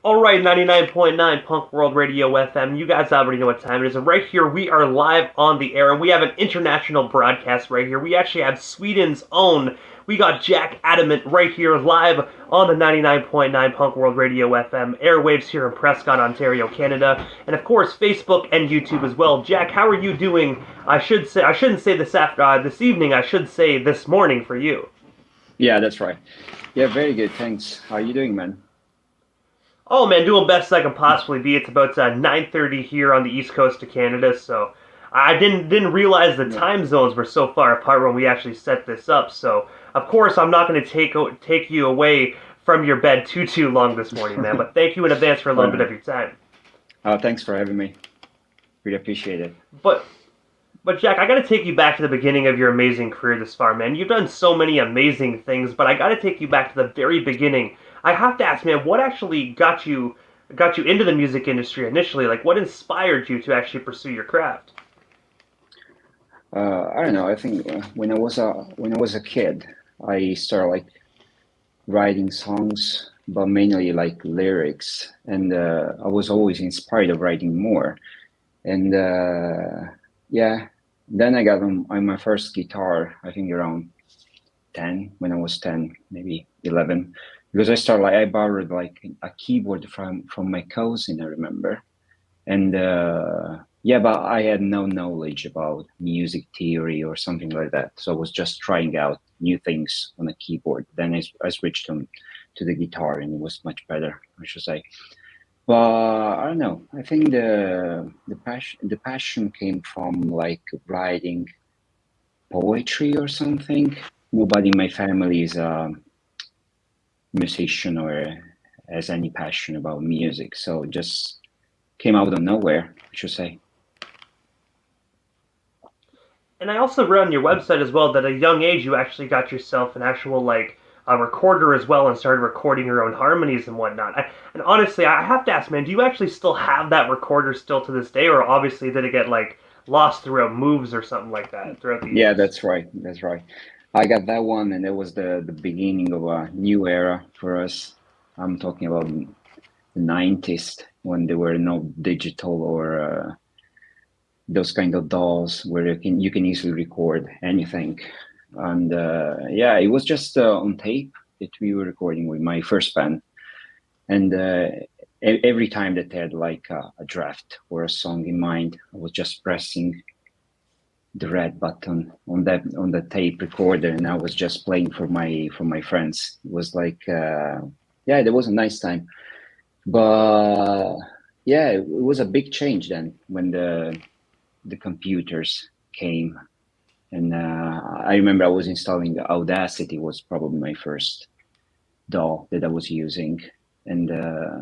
All right, 99.9 Punk World Radio FM. You guys already know what time it is. And right here, we are live on the air, and we have an international broadcast right here. We actually have Sweden's own. We got Jack Adamant right here live on the 99.9 Punk World Radio FM airwaves here in Prescott, Ontario, Canada, and of course Facebook and YouTube as well. Jack, how are you doing? I shouldn't say this evening. I should say this morning for you. Yeah, that's right. Yeah, very good. Thanks. How are you doing, man? Oh man, doing best I can possibly be. It's about 9:30 here on the east coast of Canada, so I didn't realize the Yeah. time zones were so far apart when we actually set this up. So of course I'm not going to take you away from your bed too long this morning, man. But thank you in advance for a little bit of your time. Thanks for having me. Really appreciate it. But But Jack, I got to take you back to the beginning of your amazing career this far, man. You've done so many amazing things, but I got to take you back to the very beginning. I have to ask, man, what actually got you into the music industry initially? Like, what inspired you to actually pursue your craft? I don't know. I think when I was a kid, I started like writing songs, but mainly like lyrics, and I was always inspired of writing more. And yeah, then I got on my first guitar. I think around 10, when I was 10, maybe 11, because I borrowed like a keyboard from my cousin, I remember. And yeah, but I had no knowledge about music theory or something like that, so I was just trying out new things on a keyboard. Then I switched on to the guitar, and it was much better, I should say. But I don't know, I think the passion came from like writing poetry or something. Nobody in my family is a musician or has any passion about music, so it just came out of nowhere, I should say. And I also read on your website as well that at a young age you actually got yourself an actual a recorder as well and started recording your own harmonies and whatnot. And honestly, I have to ask, man, do you actually still have that recorder still to this day, or obviously did it get lost throughout moves or something like that throughout the Yeah, years? that's right. That's right. I got that one, and it was the beginning of a new era for us. I'm talking about the 90s, when there were no digital or those kind of dolls where you can easily record anything. And yeah, it was just on tape that we were recording with my first band. And every time that they had like a draft or a song in mind, I was just pressing the red button on the tape recorder, and I was just playing for my friends. It was like yeah, that was a nice time. But yeah, it was a big change then when the computers came. And I remember I was installing Audacity, was probably my first DAW that I was using, and uh,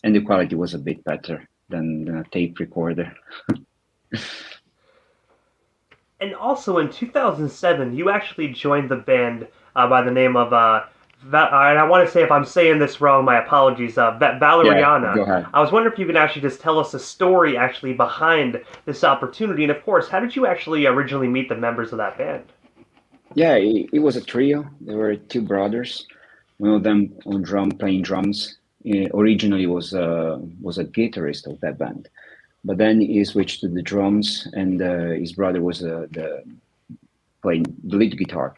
and the quality was a bit better than a tape recorder. And also in 2007, you actually joined the band by the name of, and I want to say if I'm saying this wrong, my apologies, Yeah, go Valeriana. ahead. I was wondering if you could actually just tell us a story actually behind this opportunity, and of course, how did you actually originally meet the members of that band? Yeah, it was a trio. There were two brothers. One of them on playing drums. Originally was a guitarist of that band, but then he switched to the drums, and his brother was the playing the lead guitar.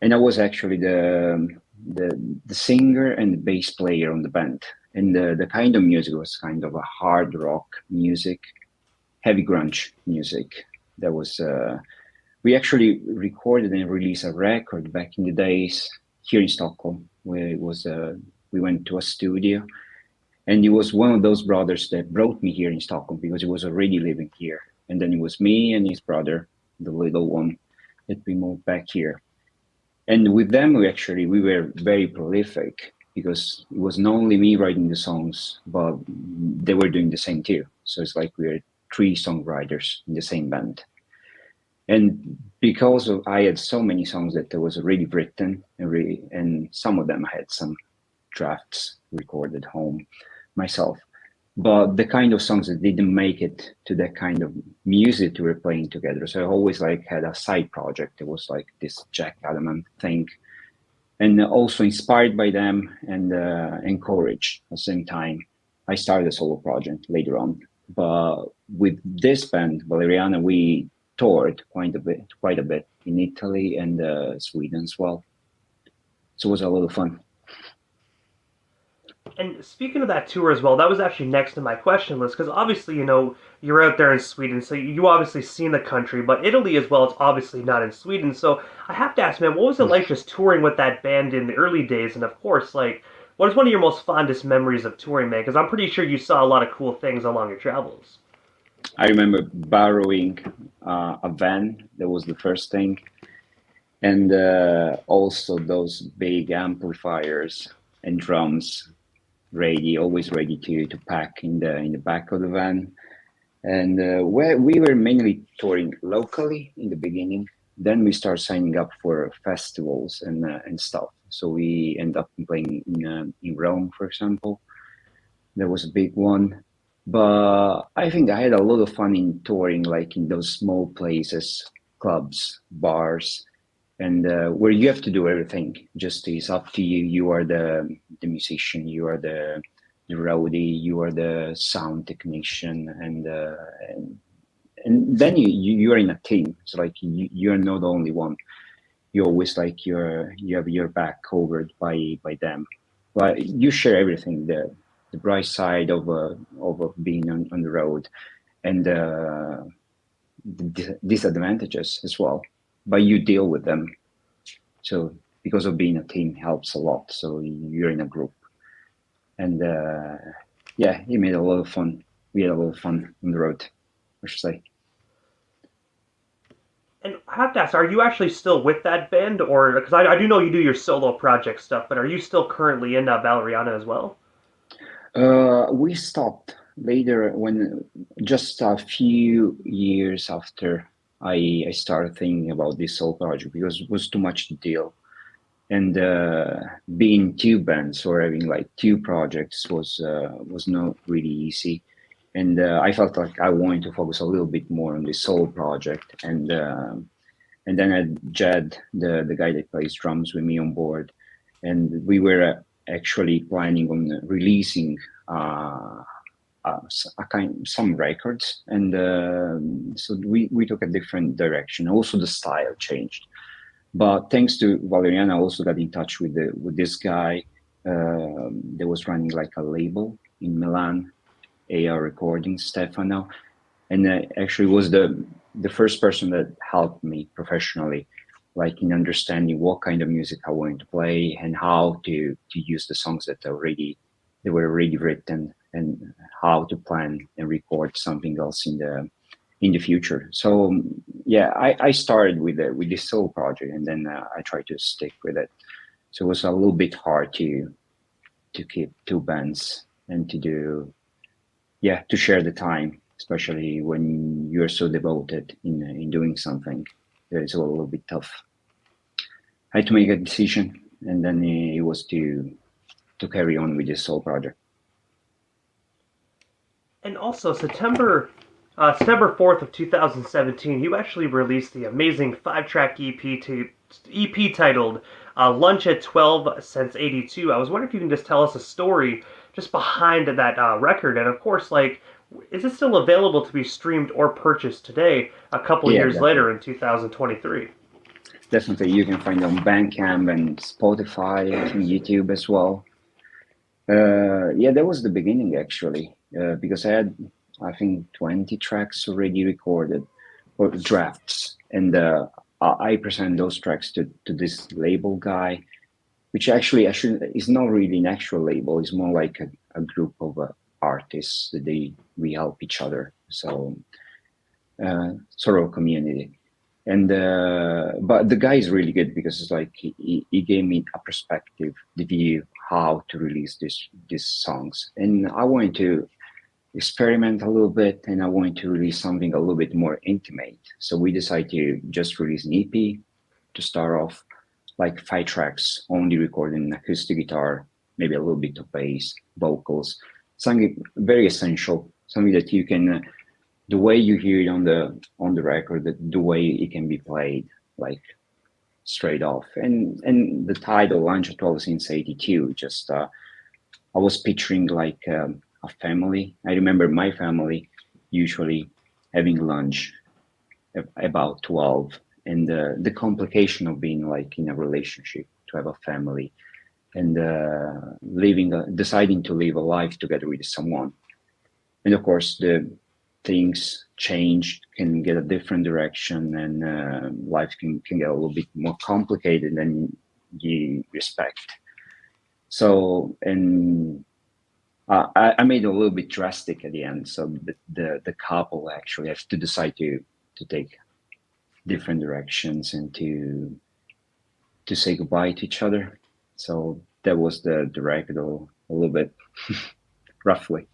And I was actually the the singer and the bass player on the band. And the kind of music was kind of a hard rock music, heavy grunge music. That was we actually recorded and released a record back in the days here in Stockholm, where it was we went to a studio, and it was one of those brothers that brought me here in Stockholm because he was already living here. And then it was me and his brother, the little one, that we moved back here. And with them, we were very prolific because it was not only me writing the songs, but they were doing the same too. So it's like we were three songwriters in the same band. And because I had so many songs that I was already written, and some of them I had some drafts recorded home myself. But the kind of songs that didn't make it to that kind of music we were playing together. So I always like had a side project. It was like this Jack Adamant thing. and also inspired by them and encouraged at the same time. I started a solo project later on, but with this band, Valeriana, we toured quite a bit in Italy and Sweden as well. So it was a lot of fun. And speaking of that tour as well, that was actually next to my question list because obviously, you're out there in Sweden, so you obviously seen the country, but Italy as well, it's obviously not in Sweden. So I have to ask, man, what was it like just touring with that band in the early days? And of course, like, what is one of your most fondest memories of touring, man? Because I'm pretty sure you saw a lot of cool things along your travels. I remember borrowing a van. That was the first thing, and also those big amplifiers and drums, always ready to pack in the back of the van. And where we were mainly touring locally in the beginning. Then we start signing up for festivals and stuff. So we end up playing in Rome, for example. That was a big one. But I think I had a lot of fun in touring, like in those small places, clubs, bars, and where you have to do everything. Just it's up to you. You are the musician. You are the roadie. You are the sound technician, and then you are in a team. It's like you're not the only one. You always like you have your back covered by them, but you share everything. The bright side of being on the road, and the disadvantages as well. But you deal with them. So because of being a team helps a lot. So you're in a group, and yeah, it made a lot of fun. We had a lot of fun on the road, I should say. And I have to ask, are you actually still with that band, or because I do know you do your solo project stuff, but are you still currently in Valeriana as well? We stopped later when just a few years after I started thinking about this whole project because it was too much to deal. And being two bands or having like two projects was not really easy. And I felt like I wanted to focus a little bit more on this solo project. And then I had Jed, the guy that plays drums with me on board, and we were actually planning on releasing some records, and so we took a different direction. Also, the style changed. But thanks to Valeriana, I also got in touch with this guy that was running like a label in Milan, AR Recordings, Stefano, and actually was the first person that helped me professionally, like in understanding what kind of music I wanted to play and how to use the songs that were already written and how to plan and record something else in the future. So yeah, I started with this solo project, and then I tried to stick with it. So it was a little bit hard to keep two bands and to share the time, especially when you're so devoted in doing something. It's a little bit tough. I had to make a decision, and then it was to carry on with this solo project. And also September 4th of 2017, you actually released the amazing five-track EP titled "Lunch at 12 Since '82." I was wondering if you can just tell us a story just behind that record, and of course, like, is it still available to be streamed or purchased today, a couple Yeah, years definitely. later in 2023? Definitely, you can find it on Bandcamp and Spotify, I think YouTube as well. Yeah, that was the beginning actually, because I had, I think, 20 tracks already recorded or drafts, and I present those tracks to this label guy, which actually is not really an actual label. It's more like a group of artists that we help each other. So sort of a community. And but the guy is really good because it's like he gave me a perspective, the view how to release these songs, and I wanted to experiment a little bit, and I wanted to release something a little bit more intimate. So we decided to just release an EP to start off, like five tracks, only recording an acoustic guitar, maybe a little bit of bass, vocals, something very essential, something that you can the way you hear it on the record, the way it can be played, like straight off. And the title Lunch at 12 since '82, just I was picturing like a family. I remember my family usually having lunch about 12, and the complication of being like in a relationship, to have a family, and deciding to live a life together with someone. And of course, the things change, can get a different direction, and life can get a little bit more complicated than you expect. So, and I made it a little bit drastic at the end. So the couple actually has to decide to take different directions and to say goodbye to each other. So that was the record a little bit roughly.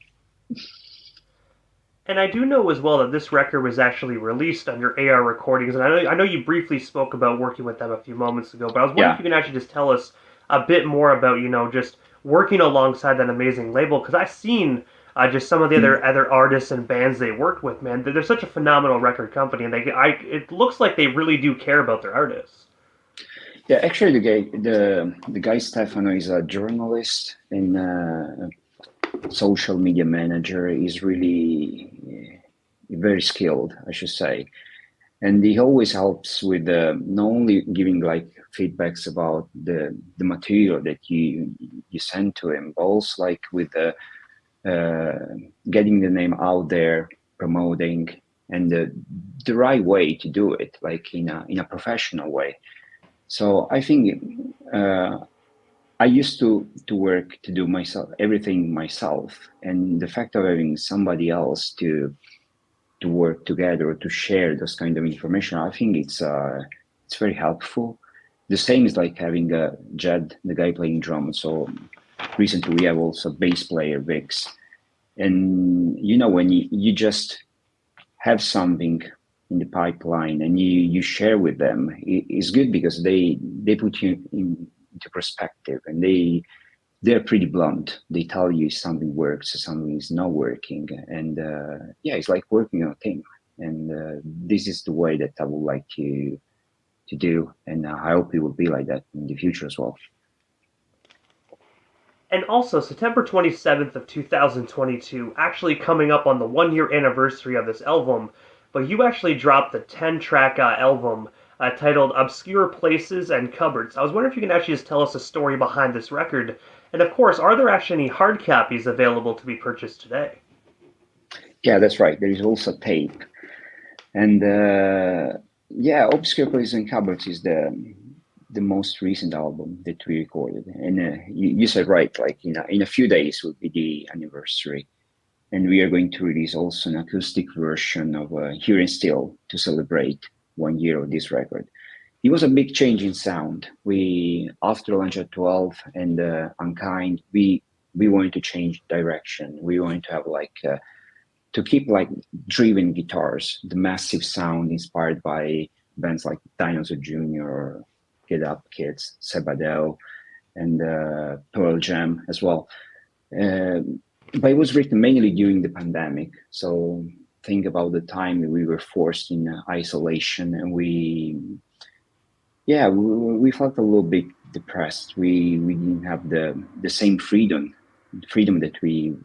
And I do know as well that this record was actually released on your AR recordings, and I know you briefly spoke about working with them a few moments ago, but I was wondering Yeah. if you can actually just tell us a bit more about, just working alongside that amazing label, because I've seen just some of the Mm. other artists and bands they worked with, man. They're such a phenomenal record company, and it looks like they really do care about their artists. Yeah, actually, the guy Stefano is a journalist and social media manager. He's really very skilled, I should say, and he always helps with not only giving like feedbacks about the material that you send to him, but also like with getting the name out there, promoting, and the right way to do it, like in a professional way. So I think I used to work to do myself everything myself, and the fact of having somebody else to work together or to share this kind of information, I think it's very helpful. The same is like having Jed, the guy playing drums. So recently we have also bass player Vix, and when you just have something in the pipeline and you share with them, it's good because they put you into perspective, and they're pretty blunt. They tell you something works, something is not working, and yeah, it's like working on a team. And this is the way that I would like to do, and I hope it will be like that in the future as well. And also, September 27th of 2022, actually coming up on the 1 year anniversary of this album, but you actually dropped the 10-track album titled Obscure Places and Cupboards. I was wondering if you can actually just tell us a story behind this record. And of course, are there actually any hard copies available to be purchased today? Yeah, that's right. There is also tape, and yeah, Obscure Places and Cupboards is the most recent album that we recorded. And you said right, like in a few days will be the anniversary, and we are going to release also an acoustic version of Here and Still to celebrate 1 year of this record. It was a big change in sound. We after Lunch at 12 and Unkind, we wanted to change direction. We wanted to have like to keep like driven guitars, the massive sound inspired by bands like Dinosaur Jr., Get Up Kids, Sabadell, and Pearl Jam as well. Uh, but it was written mainly during the pandemic. So think about the time that we were forced in isolation, and we felt a little bit depressed. We didn't have the same freedom that we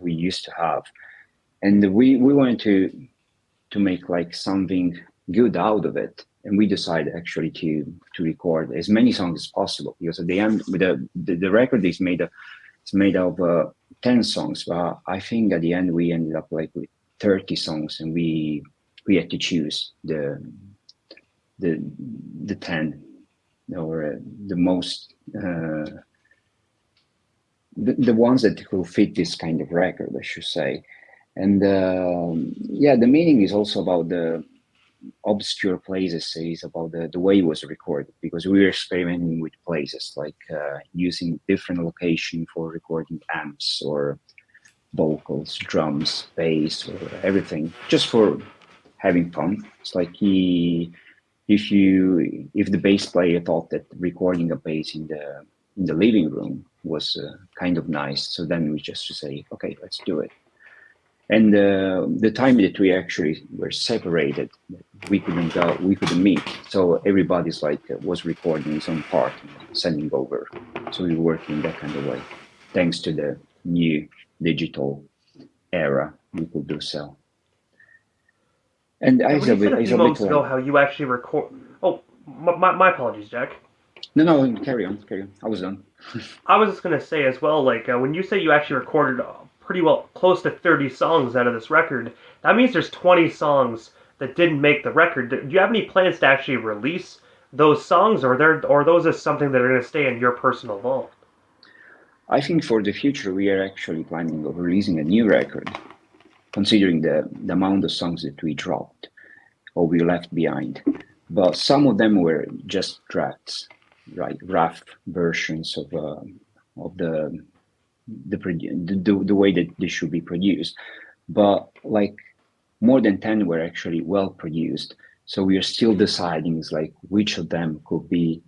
used to have, and we wanted to make like something good out of it. And we decided actually to record as many songs as possible, because at the end, with the record is made of 10 songs, but I think at the end we ended up like with 30 songs, and we had to choose the 10 or the most the ones that will fit this kind of record, I should say. And yeah, the meaning is also about the obscure places. Is about the way it was recorded, because we were experimenting with places like using different location for recording amps or vocals, drums, bass, or everything, just for having fun. It's like if the bass player thought that recording a bass in the living room was kind of nice, so then we just say, okay, let's do it. And the time that we actually were separated, we couldn't meet. So everybody's like was recording his own part and sending over. So we were working that kind of way. Thanks to the new digital era, we could do so. And And when you said a it's few a bit moments ago like, how you actually record, oh, my apologies, Jack. no, carry on, carry on. I was done. I was just gonna say as well, like when you say you actually recorded pretty well close to 30 songs out of this record, that means there's 20 songs that didn't make the record. Do you have any plans to actually release those songs, or those is something that are gonna stay in your personal vault? I think for the future, we are actually planning of releasing a new record, considering the amount of songs that we dropped or we left behind. But some of them were just drafts, right? Rough versions of the way that they should be produced. But like more than 10 were actually well produced. So we are still deciding is like which of them could be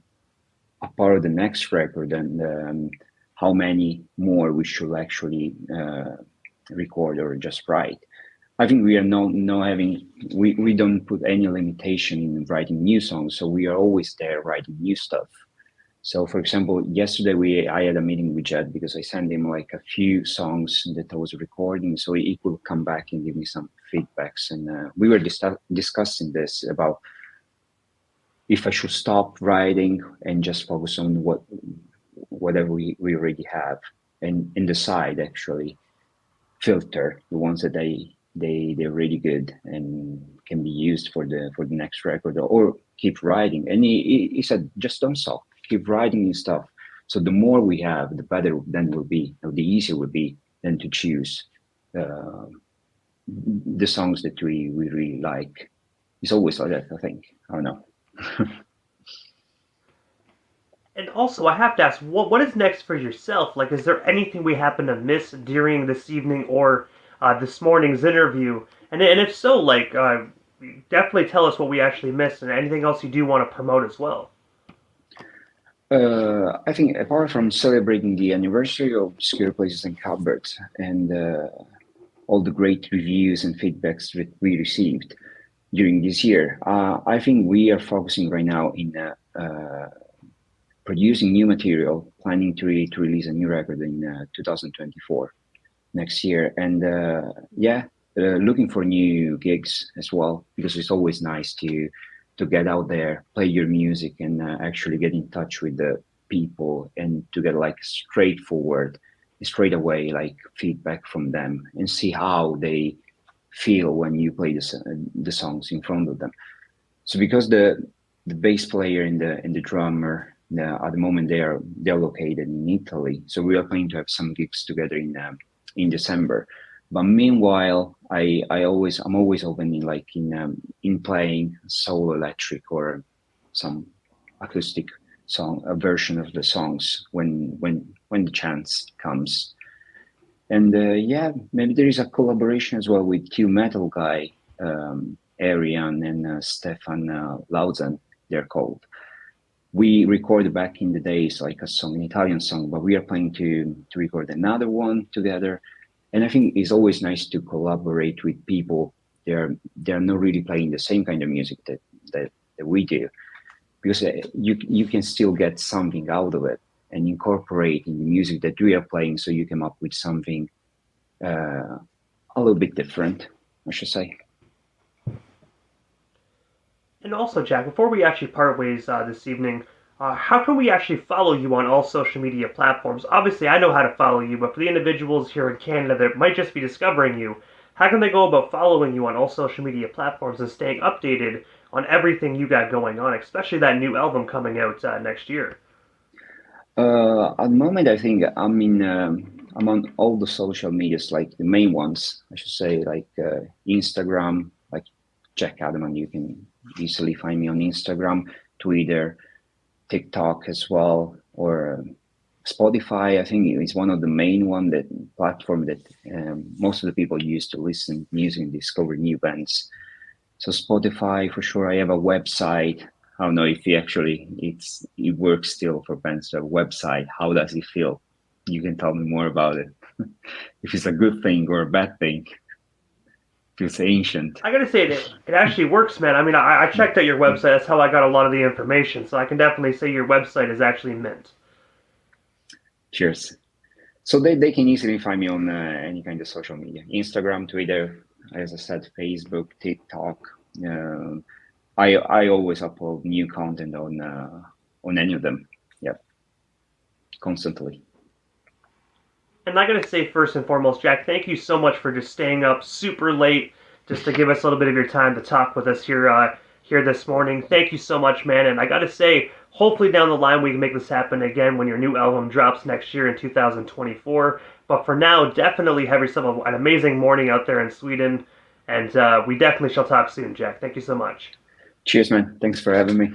a part of the next record and how many more we should actually record or just write. I think we are no having we don't put any limitation in writing new songs, so we are always there writing new stuff. So, for example, yesterday I had a meeting with Jed because I sent him like a few songs that I was recording, so he could come back and give me some feedbacks. And we were discussing this about if I should stop writing and just focus on whatever we already have, and decide actually filter the ones that they're really good and can be used for the next record, or keep writing. And he said just don't stop, keep writing new stuff. So the more we have, the better then will be, or the easier will be then to choose uh, the songs that we really like. It's always like that, I think. I don't know. And also, I have to ask, what is next for yourself? Like, is there anything we happen to miss during this evening or this morning's interview? And if so, like, definitely tell us what we actually missed and anything else you do want to promote as well. I think apart from celebrating the anniversary of Obscure Places and Cupboards and all the great reviews and feedbacks that we received during this year, I think we are focusing right now in producing new material, planning to release a new record in 2024 next year, and looking for new gigs as well, because it's always nice to get out there, play your music, and actually get in touch with the people and to get like straight away like feedback from them and see how they feel when you play the songs in front of them. So because the bass player and the drummer at the moment they're located in Italy, so we are planning to have some gigs together in December. But meanwhile, I'm always open in playing solo electric or some acoustic song, a version of the songs when the chance comes. And maybe there is a collaboration as well with two metal guy, Arian and Stefan Lauzen, they're called. We recorded back in the days like a song, an Italian song, but we are planning to record another one together. And I think it's always nice to collaborate with people. They're not really playing the same kind of music that we do, because you can still get something out of it and incorporate in the music that we are playing, so you come up with something a little bit different, I should say. And also, Jack, before we actually part ways this evening, how can we actually follow you on all social media platforms? Obviously, I know how to follow you, but for the individuals here in Canada that might just be discovering you, how can they go about following you on all social media platforms and staying updated on everything you got going on, especially that new album coming out next year? At the moment, I think I'm on all the social medias, like the main ones, I should say, like Instagram, like Jack Adamant. You can easily find me on Instagram, Twitter, TikTok as well, or Spotify. I think it's one of the main that platform that most of the people use to listen music and discover new bands. So Spotify for sure. I have a website. I don't know if it works still for bands to have a website. How does it feel? You can tell me more about it. If it's a good thing or a bad thing. Feels ancient. I gotta say, it actually works, man. I mean, I checked out your website. That's how I got a lot of the information. So I can definitely say your website is actually mint. Cheers. So they can easily find me on any kind of social media, Instagram, Twitter, as I said, Facebook, TikTok. I always upload new content on any of them. Yeah, constantly. And I gotta say, first and foremost, Jack, thank you so much for just staying up super late just to give us a little bit of your time to talk with us here this morning. Thank you so much, man. And I gotta say, hopefully down the line we can make this happen again when your new album drops next year in 2024. But for now, definitely have yourself an amazing morning out there in Sweden. And we definitely shall talk soon, Jack. Thank you so much. Cheers, man. Thanks for having me.